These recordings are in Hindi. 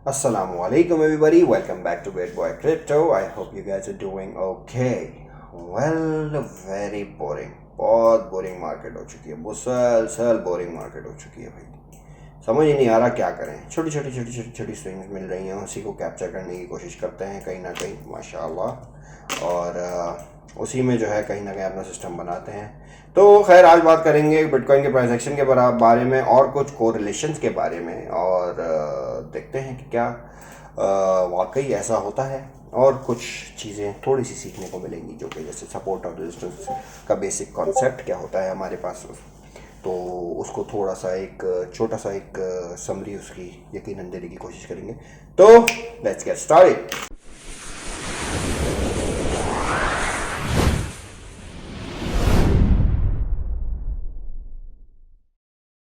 Assalamu alaikum everybody, welcome back to Weird Boy Crypto. I hope you guys are doing okay. Well, very boring. बहुत बोरिंग मार्केट हो चुकी है, मुसलसल बोरिंग मार्केट हो चुकी है भाई। समझ ही नहीं आ रहा क्या करें। छोटी छोटी छोटी छोटी छोटी स्विंग्स मिल रही हैं, उसी को कैप्चर करने की कोशिश करते हैं कहीं ना कहीं, माशाल्लाह। और उसी में जो है कहीं ना कहीं अपना सिस्टम बनाते हैं। तो खैर आज बात करेंगे बिटकॉइन के प्राइस एक्शन के बारे में और कुछ कोरिलेशंस के बारे में, और देखते हैं कि क्या वाकई ऐसा होता है। और कुछ चीज़ें थोड़ी सी सीखने को मिलेंगी, जो कि जैसे सपोर्ट और रेजिस्टेंस का बेसिक कॉन्सेप्ट क्या होता है हमारे पास, तो उसको थोड़ा सा एक छोटा सा एक समरी उसकी यकीनन देने की कोशिश करेंगे। तो लेट्स गेट स्टार्टेड।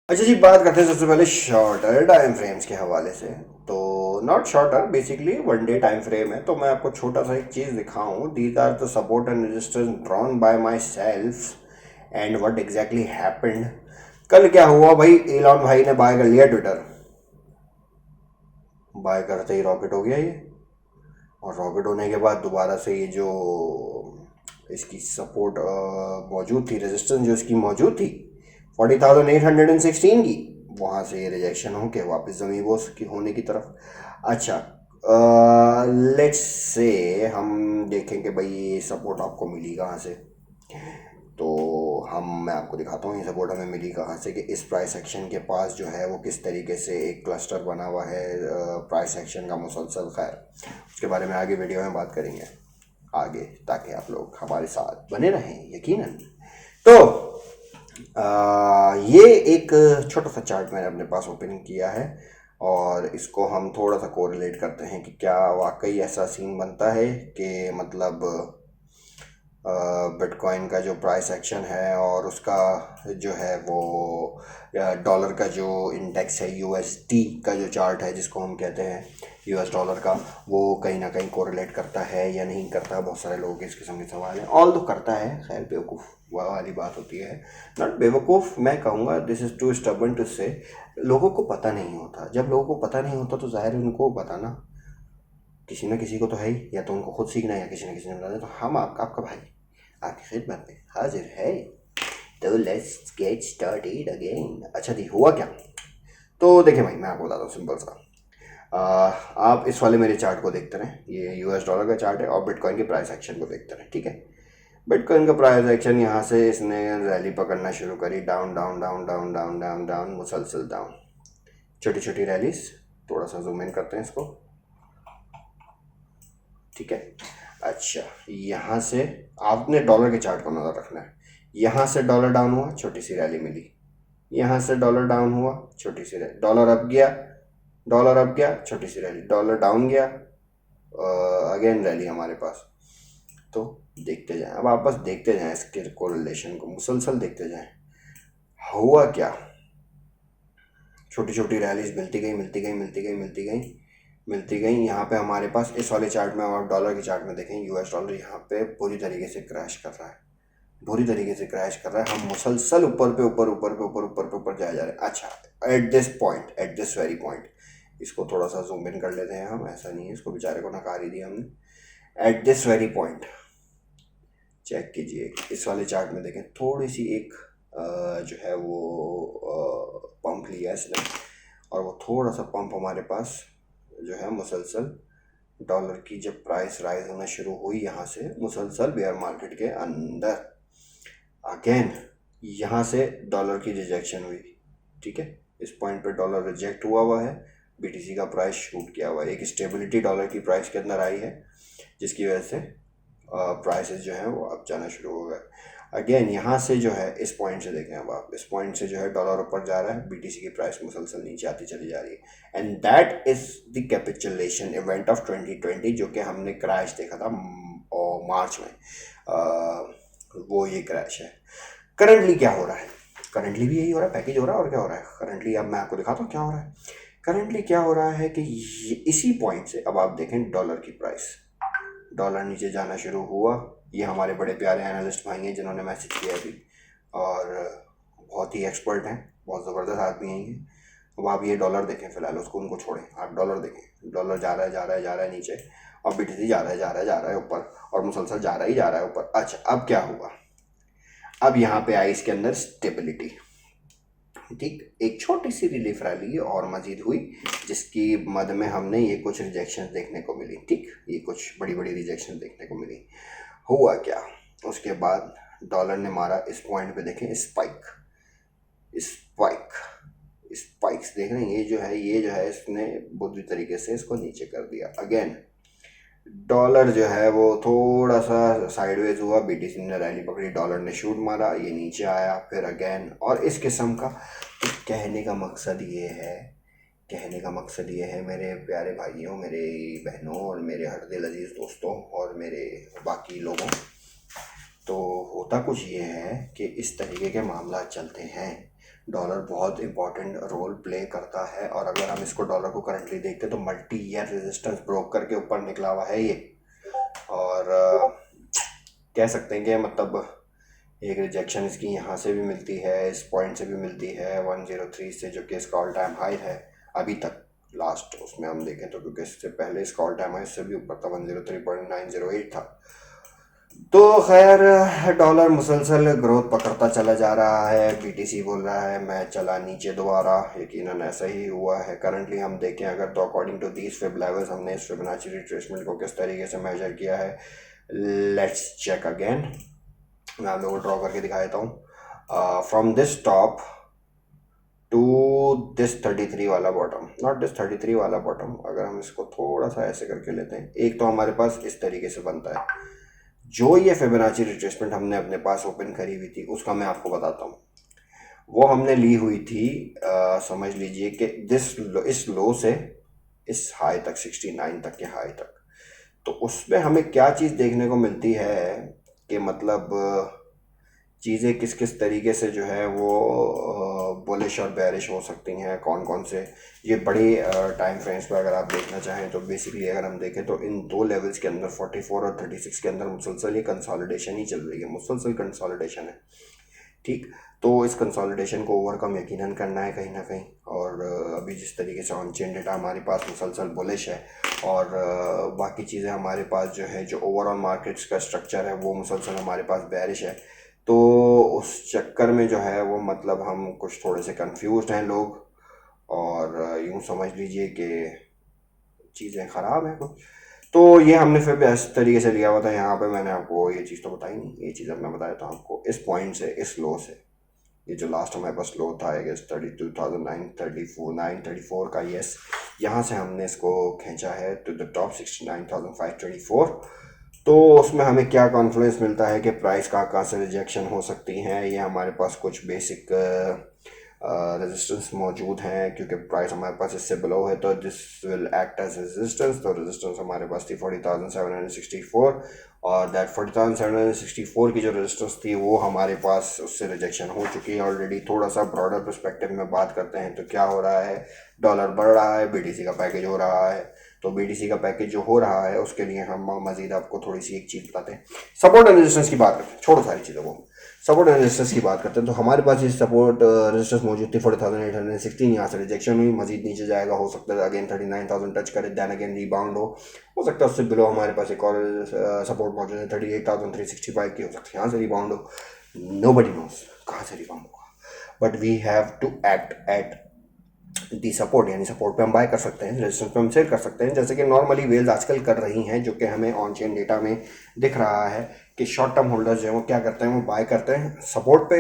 अच्छा जी, बात करते हैं सबसे पहले शॉर्टर टाइम फ्रेम्स के हवाले से। तो not shorter, basically one day time frame है। तो मैं आपको छोटा सा एक चीज़ दिखाऊं। These are the support and resistance drawn by myself and what exactly happened. कल क्या हुआ भाई, एलॉन भाई ने बाय कर लिया ट्विटर। बाय करते ही रॉकेट हो गया ये। और रॉकेट होने के बाद दोबारा से ये जो इसकी सपोर्ट मौजूद थी, रेजिस्टेंस जो इसकी मौजूद थी 40,816 की, वहाँ से ये रिजेक्शन हो के वापस ज़मीन बोस की होने की तरफ। अच्छा, लेट्स से हम देखें कि भाई ये सपोर्ट आपको मिली कहाँ से। तो मैं आपको दिखाता हूँ ये सपोर्ट हमें मिली कहाँ से, कि इस प्राइस एक्शन के पास जो है वो किस तरीके से एक क्लस्टर बना हुआ है प्राइस एक्शन का मुसलसल। खैर उसके बारे में आगे वीडियो में बात करेंगे आगे, ताकि आप लोग हमारे साथ बने रहें यकीनन। तो ये एक छोटा सा चार्ट मैंने अपने पास ओपन किया है, और इसको हम थोड़ा सा कोरिलेट करते हैं कि क्या वाकई ऐसा सीन बनता है कि मतलब बिटकॉइन का जो प्राइस एक्शन है और उसका जो है वो डॉलर का जो इंडेक्स है, यूएसडी का जो चार्ट है जिसको हम कहते हैं यूएस डॉलर का, वो कहीं ना कहीं कोरिलेट करता है या नहीं करता। बहुत सारे लोगों के इस किस्म के सवाल हैं। ऑल तो करता है, खैर बेवकूफ़ वाली बात होती है। नॉट बेवकूफ़, मैं कहूँगा this is too stubborn to say. लोगों को पता नहीं होता। जब लोगों को पता नहीं होता तो ज़ाहिर उनको बताना किसी ना किसी को तो है ही, या तो उनको खुद सीखना है या किसी ना किसी ने बताना। तो हम आपका भाई आपकी खिदमत में हाजिर है। तो लेट्स गेट स्टार्टेड अगेन। अच्छा जी, हुआ क्या? तो देखिए भाई, मैं आपको बताता हूँ सिंपल सा। आप इस वाले मेरे चार्ट को देखते रहें, ये यूएस डॉलर का चार्ट है, और बिटकॉइन के प्राइस एक्शन को देखते रहें, ठीक है। बिटकॉइन का प्राइस एक्शन यहाँ से इसने रैली पकड़ना शुरू करी, down down down down down down down, मुसलसल डाउन, छोटी छोटी रैलीज। थोड़ा सा जूम इन करते हैं इसको, ठीक है। अच्छा, यहाँ से आपने डॉलर के चार्ट को नज़र रखना है। यहाँ से डॉलर डाउन हुआ, छोटी सी रैली मिली। यहाँ से डॉलर डाउन हुआ, छोटी सी रैली, डॉलर अप गया, डॉलर अप गया, छोटी सी रैली, डॉलर डाउन गया, अगेन रैली हमारे पास। तो देखते जाएं, अब आप बस देखते जाएं इसके कोरिलेशन को, मुसलसल देखते जाएं। हुआ क्या, छोटी छोटी रैलीज मिलती गई मिलती गई मिलती गई मिलती गई मिलती गई। यहाँ पे हमारे पास इस वाले चार्ट में और डॉलर के चार्ट में देखें, यूएस डॉलर यहाँ पे पूरी तरीके से क्रैश कर रहा है, बुरी तरीके से क्रैश कर रहा है। हम मुसलसल ऊपर पे ऊपर ऊपर पे ऊपर ऊपर पे ऊपर जाए जा रहे हैं। अच्छा, at this point, eight this very point, इसको थोड़ा सा जूम इन कर लेते हैं हम। ऐसा नहीं है, इसको बेचारे को नकार ही दिया हमने। At this very point check कीजिए, इस वाले चार्ट में देखें, थोड़ी सी एक जो है वो पंप लिया इसने, और वो थोड़ा सा पंप हमारे पास जो है मुसलसल डॉलर की जब प्राइस राइज होना शुरू हुई, यहाँ से मुसलसल बेयर मार्केट के अंदर अगेन यहाँ से डॉलर की रिजेक्शन हुई, ठीक है। इस पॉइंट पे डॉलर रिजेक्ट हुआ है, बीटीसी का प्राइस शूट किया हुआ है, एक स्टेबिलिटी डॉलर की प्राइस के अंदर आई है, जिसकी वजह से प्राइसेस जो है वो अब जाना शुरू हो गए। अगेन यहाँ से जो है इस पॉइंट से देखें, अब आप इस पॉइंट से जो है डॉलर ऊपर जा रहा है, बीटीसी की प्राइस मुसलसल नीचे आती चली जा रही है। And that is the capitulation event of 2020, जो कि हमने क्रैश देखा था मार्च में। वो ये क्रैश है। करंटली क्या हो रहा है? करंटली भी यही हो रहा है, पैकेज हो रहा है, और क्या हो रहा है करंटली, अब मैं आपको दिखाता हूँ क्या हो रहा है। करंटली क्या हो रहा है कि इसी पॉइंट से अब आप देखें डॉलर की प्राइस, डॉलर नीचे जाना शुरू हुआ। ये हमारे बड़े प्यारे एनालिस्ट भाई हैं जिन्होंने मैसेज किया अभी, और बहुत ही एक्सपर्ट हैं, बहुत ज़बरदस्त आदमी हैं ये। अब आप ये डॉलर देखें, फिलहाल उसको उनको छोड़ें, आप डॉलर देखें, डॉलर जा रहा है जा रहा है जा रहा है नीचे, और बीटीसी जा रहा है जा रहा है जा रहा है ऊपर, और मुसलसल जा रहा ही जा रहा है ऊपर। अच्छा, अब क्या हुआ, अब यहाँ पे आई इसके अंदर स्टेबिलिटी, ठीक, एक छोटी सी रिलीफ रैली और मजीद हुई, जिसकी मद में हमने ये कुछ रिजेक्शन देखने को मिली, ठीक, ये कुछ बड़ी बड़ी रिजेक्शन देखने को मिली। हुआ क्या, उसके बाद डॉलर ने मारा इस पॉइंट पे, देखें स्पाइक, स्पाइक, स्पाइक्स देख रहे हैं, ये जो है इसने बुरी तरीके से इसको नीचे कर दिया। अगेन डॉलर जो है वो थोड़ा सा साइडवेज हुआ, बीटीसी ने रैली पकड़ी, डॉलर ने शूट मारा, ये नीचे आया फिर अगेन, और इस किस्म का। तो कहने का मकसद ये है, कहने का मकसद ये है मेरे प्यारे भाइयों, मेरे बहनों और मेरे हरदिल अजीज़ दोस्तों और मेरे बाकी लोगों, तो होता कुछ ये है कि इस तरीके के मामला चलते हैं। डॉलर बहुत इंपॉर्टेंट रोल प्ले करता है, और अगर हम इसको डॉलर को करंटली देखते तो मल्टी ईयर रेजिस्टेंस ब्रोक करके ऊपर निकला हुआ है ये, और कह सकते हैं कि मतलब एक रिजेक्शन इसकी यहाँ से भी मिलती है, इस पॉइंट से भी मिलती है 103 से, जो कि इसका ऑल टाइम हाई है अभी तक लास्ट, उसमें हम देखें तो, क्योंकि इससे पहले इसका ऑल टाइम हाई इससे भी ऊपर था, 103.908 था। तो खैर डॉलर मुसलसल ग्रोथ पकड़ता चला जा रहा है, बीटीसी बोल रहा है मैं चला नीचे दोबारा, यकीनन ऐसा ही हुआ है। करंटली हम देखें अगर तो according to these fib levels, हमने इस फिबोनाची रिट्रेसमेंट को किस तरीके से मेजर किया है, लेट्स चेक अगेन। मैं आप लोगों को ड्रॉ करके दिखा देता हूँ। From this top to this 33 वाला बॉटम, नॉट दिस 33 वाला बॉटम, अगर हम इसको थोड़ा सा ऐसे करके लेते हैं, एक तो हमारे पास इस तरीके से बनता है। जो ये फिबोनाची रिट्रेसमेंट हमने अपने पास ओपन करी हुई थी उसका मैं आपको बताता हूँ। वो हमने ली हुई थी, समझ लीजिए कि इस लो से इस हाई तक, 69 तक के हाई तक। तो उसमें हमें क्या चीज़ देखने को मिलती है कि मतलब चीज़ें किस किस तरीके से जो है वो बुलिश और बेरिश हो सकती हैं, कौन कौन से ये बड़े टाइम फ्रेम्स पर अगर आप देखना चाहें तो बेसिकली अगर हम देखें तो इन दो लेवल्स के अंदर 44 और 36 के अंदर मुसलसल ये कंसोलिडेशन ही चल रही है, मुसलसल कंसोलिडेशन है, ठीक। तो इस कंसोलिडेशन को ओवरकम यकीनन करना है कहीं ना कहीं, और अभी जिस तरीके से ऑन चेन डेटा हमारे पास मुसलसल बुलिश है, और बाकी चीज़ें हमारे पास जो है, जो ओवरऑल मार्केट्स का स्ट्रक्चर है वो मुसलसल हमारे पास बेरिश है। तो उस चक्कर में जो है वो मतलब हम कुछ थोड़े से कंफ्यूज्ड हैं लोग, और यूँ समझ लीजिए कि चीज़ें ख़राब हैं कुछ। तो ये हमने फिर भी इस तरीके से लिया हुआ था। यहाँ पे मैंने आपको ये चीज़ तो बताई नहीं, ये चीज़ अब मैं बताया था आपको, इस पॉइंट से, इस लो से, ये जो लास्ट हमारे पास लो था आई गेस 32,934 का, यस, यहाँ से हमने इसको खींचा है टू द टॉप 69,524। तो उसमें हमें क्या कॉन्फिडेंस मिलता है कि प्राइस कहाँ से रिजेक्शन हो सकती हैं, ये हमारे पास कुछ बेसिक रेजिस्टेंस मौजूद हैं, क्योंकि प्राइस हमारे पास इससे बिलो है तो this will act as resistance. तो रेजिस्टेंस हमारे पास थी 40,764, और दैट 40,764 की जो रेजिस्टेंस थी वो हमारे पास उससे रिजेक्शन हो चुकी है ऑलरेडी। थोड़ा सा ब्रॉडर पर्सपेक्टिव में बात करते हैं तो क्या हो रहा है, डॉलर बढ़ रहा है, बीटीसी का पैकेज हो रहा है। तो बीटीसी का पैकेज जो हो रहा है उसके लिए हम मजीद आपको थोड़ी सी एक चीज़ बताते हैं, सपोर्ट एंड रेजिस्टेंस की बात करते हैं, छोड़ो सारी चीज़ों को, सपोर्ट एंड रेजिस्टेंस की बात करते हैं। तो हमारे पास ये सपोर्ट रेजिस्टेंस मौजूद थी 40,816, यहाँ से रिजेक्शन हुई, मजीद नीचे जाएगा, हो सकता है अगेन 39,000 टच करे, दैन अगेन रिबाउंड हो सकता है उससे बिलो हमारे पास एक और सपोर्ट मौजूद है 38,365 की, हो सकता है यहाँ से रिबाउंड हो, नोबडी नोस कहाँ से रिबाउंड होगा, but we have to act at the support, यानी सपोर्ट पे हम बाय कर सकते हैं, रेजिस्टेंस पे हम सेल कर सकते हैं, जैसे कि नॉर्मली वेल्स आजकल कर रही हैं, जो कि हमें ऑन चेन डेटा में दिख रहा है कि शॉर्ट टर्म होल्डर्स जो है वो क्या करते हैं, वो बाय करते हैं सपोर्ट पे।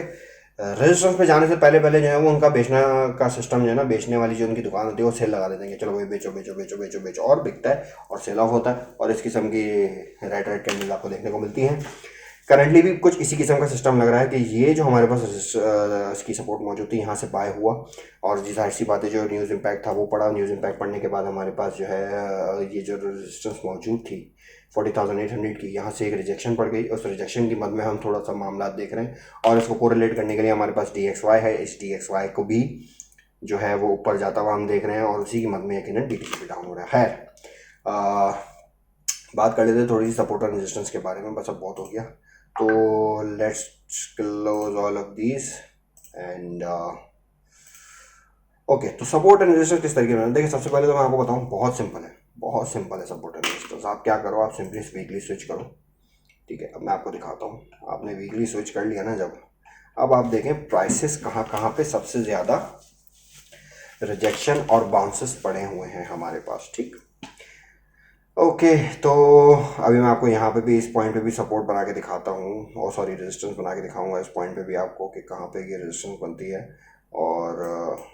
रेजिस्टेंस पे जाने से पहले पहले जो है वो उनका बेचना का सिस्टम जो है ना, बेचने वाली जो उनकी दुकान होती है वो सेल लगा देते हैं कि चलो भाई बेचो बेचो बेचो बेचो बेचो, और बिकता है और सेल ऑफ होता है, और इस किस्म की राइट राइट कैंडल आपको देखने को मिलती हैं। करंटली भी कुछ इसी किस्म का सिस्टम लग रहा है कि ये जो हमारे पास इसकी सपोर्ट मौजूद थी यहाँ से बाय हुआ, और जी जाहिर सी बात है जो न्यूज़ इम्पैक्ट था वो पड़ा, न्यूज़ इम्पैक्ट पड़ने के बाद हमारे पास जो है ये जो रेजिस्टेंस मौजूद थी 40,800 की, यहाँ से एक रिजेक्शन पड़ गई। उस रिजेक्शन की मद में हम थोड़ा सा मामला देख रहे हैं, और इसको कोरिलेट करने के लिए हमारे पास DXY है, इस DXY को भी जो है वो ऊपर जाता हुआ हम देख रहे हैं, और उसी की मद में यकीनन DTC भी डाउन हो रहा है। खैर बात कर लेते हैं थोड़ी सी सपोर्ट और रेजिस्टेंस के बारे में, बस अब बहुत हो गया। तो let's close all of these and okay, तो सपोर्ट एंड रेजिस्टेंस किस तरीके में, देखिए सबसे पहले तो मैं आपको बताऊं, बहुत सिंपल है सपोर्ट एंड रेजिस्टेंस। आप क्या करो, आप सिंपली वीकली स्विच करो, ठीक है। अब मैं आपको दिखाता हूँ, आपने वीकली स्विच कर लिया ना जब, अब आप देखें प्राइसेस कहाँ कहाँ पे सबसे ज़्यादा रिजेक्शन और बाउंसेस पड़े हुए हैं हमारे पास, ठीक। ओके, तो अभी मैं आपको यहाँ पे भी, इस पॉइंट पे भी सपोर्ट बना के दिखाता हूँ, और सॉरी रेजिस्टेंस बना के दिखाऊंगा इस पॉइंट पे भी आपको कि कहाँ पे ये रेजिस्टेंस बनती है। और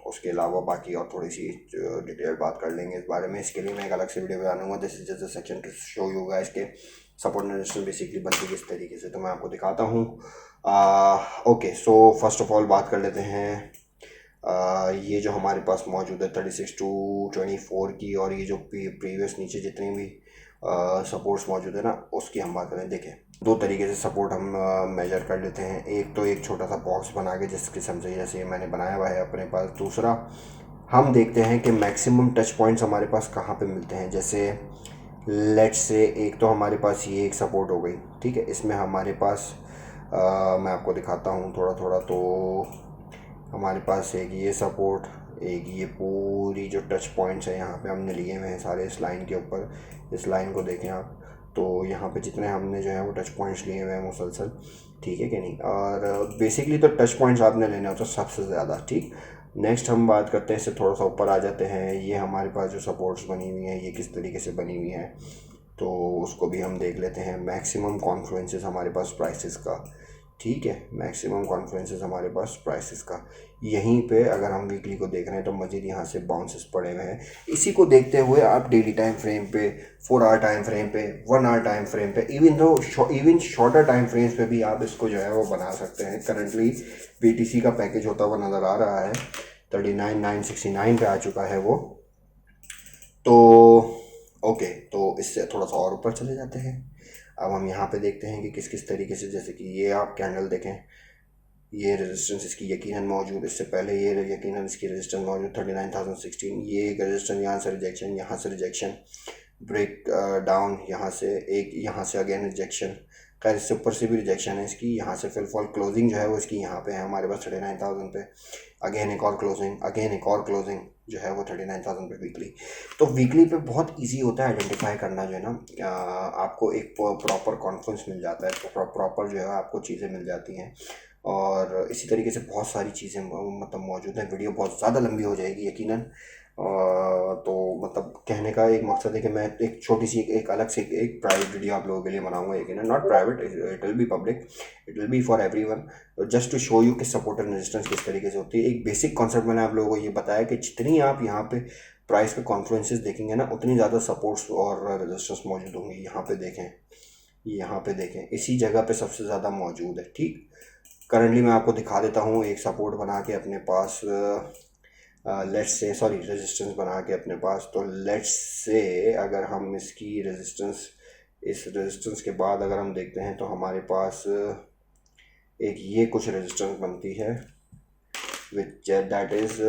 उसके अलावा बाकी और थोड़ी सी डिटेल बात कर लेंगे इस बारे में। इसके लिए मैं एक अलग से वीडियो बनाऊंगा, this is just a section two show you guys के सपोर्ट एंड रेजिस्टेंस बेसिकली बनती है किस तरीके से, तो मैं आपको दिखाता हूँ। Okay, so first of all बात कर लेते हैं, ये जो हमारे पास मौजूद है 36 टू 24 की, और ये जो प्रीवियस नीचे जितनी भी सपोर्ट्स मौजूद है ना, उसकी हम बात करें। देखें, दो तरीके से सपोर्ट हम मेजर कर लेते हैं। एक तो एक छोटा सा बॉक्स बना के जिस किस्म से जैसे मैंने बनाया हुआ है अपने पास। दूसरा हम देखते हैं कि मैक्सिमम टच पॉइंट्स हमारे पास कहाँ पे मिलते हैं। जैसे लेट्स से एक तो हमारे पास ये एक सपोर्ट हो गई, ठीक है। इसमें हमारे पास मैं आपको दिखाता हूँ थोड़ा थोड़ा, तो हमारे पास एक ये सपोर्ट, एक ये पूरी जो टच पॉइंट्स हैं यहाँ पे हमने लिए हुए हैं सारे इस लाइन के ऊपर। इस लाइन को देखें आप, तो यहाँ पे जितने हमने जो है वो टच पॉइंट्स लिए हुए हैं मुसलसल, ठीक है कि नहीं। और बेसिकली तो टच पॉइंट्स आपने लेने होते हैं सबसे ज़्यादा, ठीक। नेक्स्ट हम बात करते हैं, इससे थोड़ा सा ऊपर आ जाते हैं। ये हमारे पास जो सपोर्ट्स बनी हुई हैं ये किस तरीके से बनी हुई हैं, तो उसको भी हम देख लेते हैं। मैक्सिमम कॉन्फ्लुएंसेस हमारे पास प्राइसेस का, ठीक है, मैक्सिमम कॉन्फ्लुएंसेस हमारे पास प्राइसेस का। यहीं पे अगर हम वीकली को देख रहे हैं तो मजीद यहाँ से बाउंसेस पड़े हुए हैं। इसी को देखते हुए आप डेली टाइम फ्रेम पे, 4 आवर टाइम फ्रेम पे, 1 आवर टाइम फ्रेम पे, इवन शॉर्टर टाइम फ्रेम्स पे भी आप इसको जो है वो बना सकते हैं। करंटली BTC का पैकेज होता हुआ नज़र आ रहा है, 39,969 पे आ चुका है वो। तो ओके, तो इससे थोड़ा सा और ऊपर चले जाते हैं। अब हम यहाँ पे देखते हैं कि किस किस तरीके से, जैसे कि ये आप कैंडल देखें, ये रेजिस्टेंस इसकी यकीनन मौजूद, इससे पहले ये यकीनन इसकी रेजिस्टेंस मौजूद 39,016। ये एक रेजिस्टेंस, यहाँ से रिजेक्शन, यहाँ से रिजेक्शन, ब्रेक डाउन, यहाँ से एक, यहाँ से अगेन रिजेक्शन, खैर इससे ऊपर से भी रिजेक्शन है इसकी। यहाँ से फिल फॉल क्लोजिंग जो है वो इसकी यहाँ पे है हमारे पास 39,000 पे, अगेन एक और क्लोजिंग, अगेन एक और क्लोजिंग जो है वो 39,000 पे वीकली। तो वीकली पे बहुत इजी होता है आइडेंटिफाई करना, जो है ना आपको एक प्रॉपर कॉन्फ्रेंस मिल जाता है, तो प्रॉपर जो है आपको चीज़ें मिल जाती हैं। और इसी तरीके से बहुत सारी चीज़ें मतलब मौजूद हैं। वीडियो बहुत ज़्यादा लंबी हो जाएगी यकीनन, तो मतलब कहने का एक मकसद है कि मैं एक छोटी सी एक अलग से एक प्राइवेट वीडियो आप लोगों के लिए बनाऊंगा, यकीनन not private, it will be public, it will be for everyone, just to show you कि सपोर्ट एंड रेजिस्टेंस किस तरीके से होती है। एक बेसिक कॉन्सेप्ट मैंने आप लोगों को ये बताया कि जितनी आप यहाँ पे प्राइस के कॉन्फ्लुएंसेस देखेंगे ना, उतनी ज़्यादा सपोर्ट्स और रेजिस्टेंस मौजूद होंगी। यहाँ पे देखें, यहाँ पे देखें, इसी जगह पे सबसे ज़्यादा मौजूद है, ठीक। करंटली मैं आपको दिखा देता हूँ एक सपोर्ट बना के अपने पास, लेट्स से, सॉरी रेजिस्टेंस बना के अपने पास। तो लेट्स से अगर हम इसकी रेजिस्टेंस, इस रेजिस्टेंस के बाद अगर हम देखते हैं तो हमारे पास एक ये कुछ रेजिस्टेंस बनती है विच दैट इज़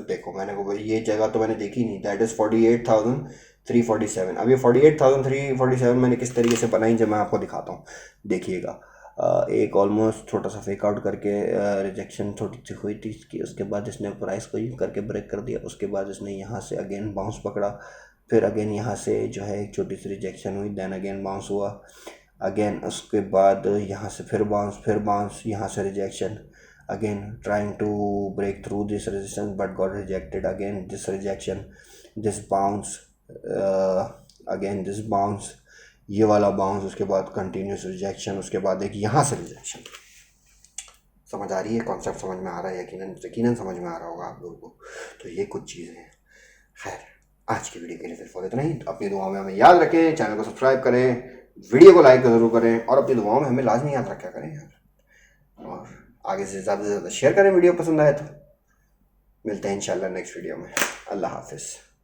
देखो मैंने को ये जगह तो मैंने देखी नहीं, दैट इज़ 48,347। अब ये 48,347 मैंने किस तरीके से बनाई जब मैं आपको दिखाता हूँ, देखिएगा। एक ऑलमोस्ट छोटा सा फेक आउट करके रिजेक्शन थोड़ी सी हुई थी इसकी, उसके बाद इसने प्राइस को यूँ करके ब्रेक कर दिया, उसके बाद इसने यहाँ से अगेन बाउंस पकड़ा, फिर अगेन यहाँ से जो है एक छोटी सी रिजेक्शन हुई, देन अगेन बाउंस हुआ, अगेन उसके बाद यहाँ से फिर बाउंस, यहाँ से rejection, again trying to break through this resistance but got rejected, again this rejection, this bounce, again this bounce, ये वाला बाउंस, उसके बाद कंटिन्यूस रिजेक्शन, उसके बाद एक यहाँ से रिजेक्शन। समझ आ रही है, कॉन्सेप्ट समझ में आ रहा है, यकीनन समझ में आ रहा होगा आप लोगों को। तो ये कुछ चीज़ें हैं। खैर, आज की वीडियो के लिए सिर्फ इतना ही। अपनी दुआओं में हमें याद रखें, चैनल को सब्सक्राइब करें, वीडियो को लाइक ज़रूर करें, और अपनी दुआओं में हमें लाजमी याद रखा करें यार। और आगे से ज़्यादा से ज़्यादा शेयर करें वीडियो पसंद आए तो। मिलते हैं इंशाल्लाह नेक्स्ट वीडियो में। अल्लाह हाफिज़।